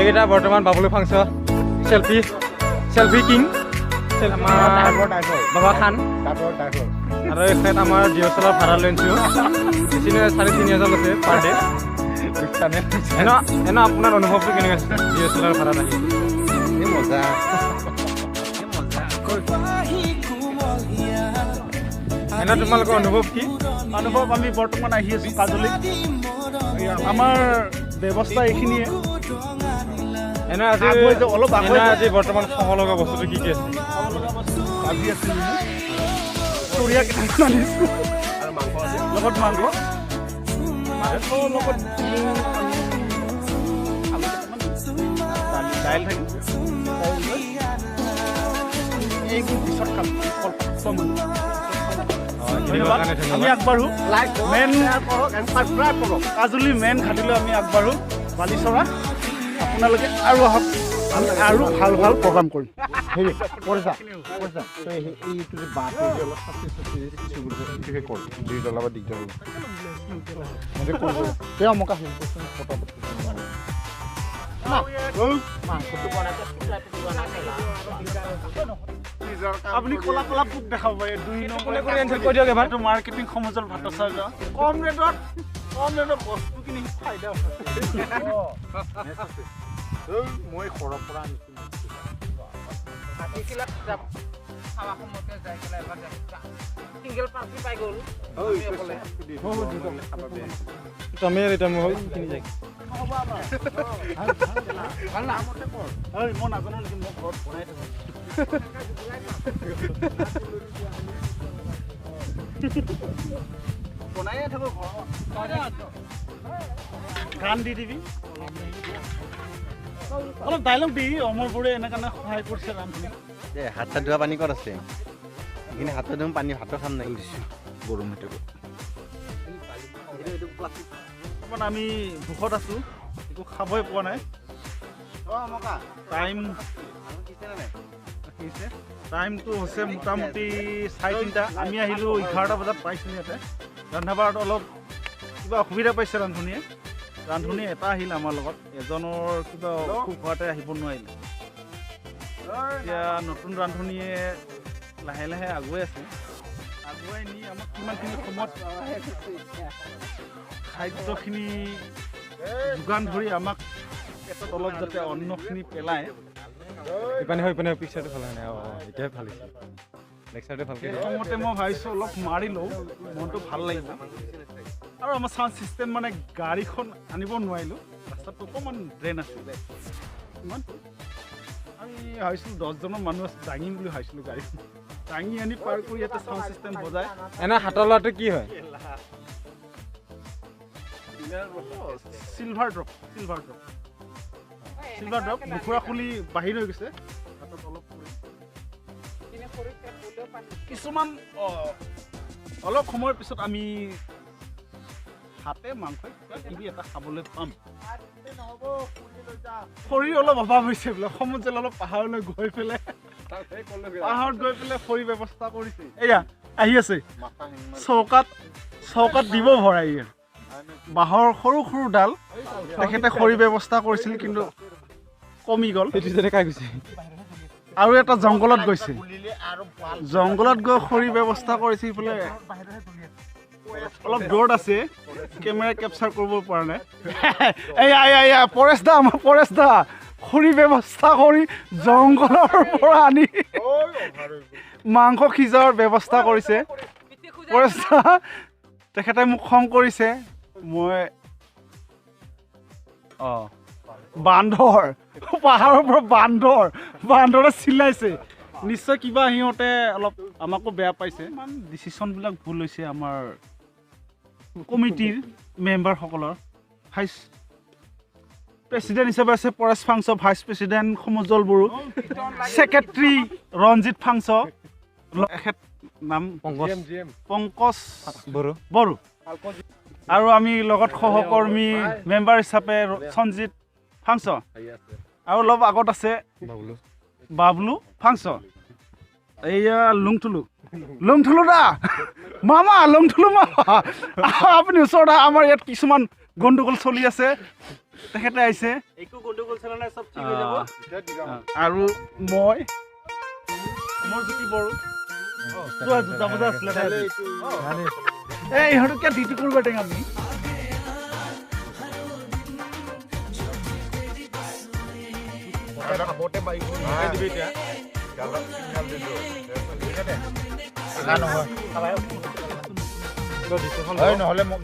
এইকেইটা বৰ্তমান Babulu Phangcho selfie king আমাৰ বাবা খান আৰু এইফালে আমাৰ ডিঅ'চেলৰ ভাড়া লৈ আনিছোঁ বেছি নহয় 3,500 লৈছে পাৰ ডে এনে আপোনাৰ অনুভৱটো কেনেকৈ আছে ডিঅ'চেলৰ ভাড়াত আহি মজা এনে তোমালোকৰ অনুভৱ কি আমি বৰ্তমান আহি আছোঁ কাজলী আমাৰ ব্যৱস্থা এইখিনিয়ে এনে আজি বৰ্তমান খাব লগা বস্তুটো কি কি আছে আজি আছে চৰিয়া কেইটামান আনিছোঁ লগত মাংস লগত দাইল থাকিব এইবোৰ পিছত খাম আমি আগবাঢ়ো মেইন কাজলী মেইন ঘাটিলৈ আমি আগবাঢ়ো বালিচৰা আপোনালোকে আৰু আহক আৰু ভাল ভাল প্ৰগ্ৰাম কৰিম আপুনি কলা কলা পোক দেখাব পাৰে 2 নম্বৰ মাৰ্কেটিং সমাজৰ ভাত চাই যাওঁ কম ৰেটত বস্তু কিনি ফাইদা মই ঘৰৰ পৰা মই নাজানো নেকি মই ঘৰত বনাই বনাইয়ে থাকো গান দি দিবি অলপ ডাইলগ দি অমৰবোৰে এনেকৈ সহায় কৰিছে ৰান্ধনি হাত চাত ধোৱা পানী ক'ত আছে এইখিনি হাতত ধুম পানী ভাতৰ খাম নাই গৰম অকণমান আমি ভোকত আছোঁ একো খাবই পোৱা নাই টাইমটো হৈছে মোটামুটি 3:30 আমি আহিলোঁ 11টা বজাত পাইছোঁ ইয়াতে ৰন্ধা বঢ়াত অলপ কিবা অসুবিধা পাইছে ৰান্ধনি এটা আহিল আমাৰ লগত এজনৰ কিবা অসুখ হোৱাতে আহিব নোৱাৰিলে এতিয়া নতুন ৰান্ধনিয়ে লাহে লাহে আগুৱাই আছে আগুৱাই নি আমাক কিমানখিনি সময়ত খাদ্যখিনি যোগান ধৰি আমাক পেটত অলপ যাতে অন্নখিনি পেলায় ইপানে পিকচাৰটো ভাল নাই এতিয়াই ভাল হৈছে লেকচাৰটো ভালকৈ প্ৰথমতে মই ভাবিছোঁ অলপ মাৰি লওঁ মনটো ভাল লাগিব আৰু আমাৰ চাউণ্ড চিষ্টেম মানে গাড়ীখন আনিব নোৱাৰিলোঁ ৰাস্তাটো অকণমান ড্ৰেইন আছিলে ইমান আমি ভাবিছিলোঁ 10জনৰ মানুহ আছে দাঙিম বুলি ভাবিছিলোঁ গাড়ীখন দাঙি আনি পাৰ কৰি ইয়াতে চাউণ্ড চিষ্টেম বজায় এনে হাতৰ ল'ৰাটো কি হয় চিলভাৰ ড্ৰপ মুখুৰা খুলি বাহিৰ হৈ গৈছে হাতত অলপ কিছুমান অলপ সময়ৰ পিছত আমি হাতে মাংস কিবি এটা খাবলৈ পাম খৰি অলপ অভাৱ হৈছে বোলে সমুদ্ৰ অলপ পাহাৰলৈ গৈ পেলাই পাহাৰত গৈ পেলাই খৰি ব্যৱস্থা কৰিছে এয়া আহি আছে চৌকাত দিব ভৰাই বাঁহৰ সৰু সৰু ডাল তেখেতে খৰি ব্যৱস্থা কৰিছিল কিন্তু কমি গ'ল আৰু এটা জংঘলত গৈছে জংঘলত গৈ খৰি ব্যৱস্থা কৰিছে ইফালে অলপ দূৰত আছে কেমেৰা কেপচাৰ কৰিব পৰা নাই এয়া পৰেশ দা খৰি ব্যৱস্থা কৰি জংঘলৰ পৰা আনি মাংস সিজোৱাৰ ব্যৱস্থা কৰিছে পৰেশ দা তেখেতে মোক খং কৰিছে মই বান্দৰ পাহাৰৰ পৰা বান্দৰে চিলাইছে নিশ্চয় কিবা সিহঁতে অলপ আমাকো বেয়া পাইছে ইমান ডিচিশ্যনবিলাক ভুল হৈছে আমাৰ কমিটিৰ মেম্বাৰসকলৰ ভাইচ প্ৰেচিডেণ্ট হিচাপে আছে পৰেশ ফাংচ ভাইচ প্ৰেচিডেণ্ট সমজল বড়ো ছেক্ৰেটাৰী ৰঞ্জিত ফাংচ এখেত নাম পংকজ বড়ো আৰু আমি লগত সহকৰ্মী মেম্বাৰ হিচাপে সঞ্জিত ফাংচ আৰু অলপ আগত আছে বাবলু ফাংচ এইয়া লুংথুলু দা লুংথুলু মামা আপুনি ওচৰত আমাৰ ইয়াত কিছুমান গণ্ডগোল চলি আছে তেখেতে আহিছে একো গণ্ডগোল চলা নাই, চব ঠিক হৈ যাব। আৰু মই জ্যোতি বড়ো দুটা বজা আছিলে ইহঁতক কিয় ডিউটি কৰিব টেঙা আমি দিবি এতিয়া নহ'লে মোক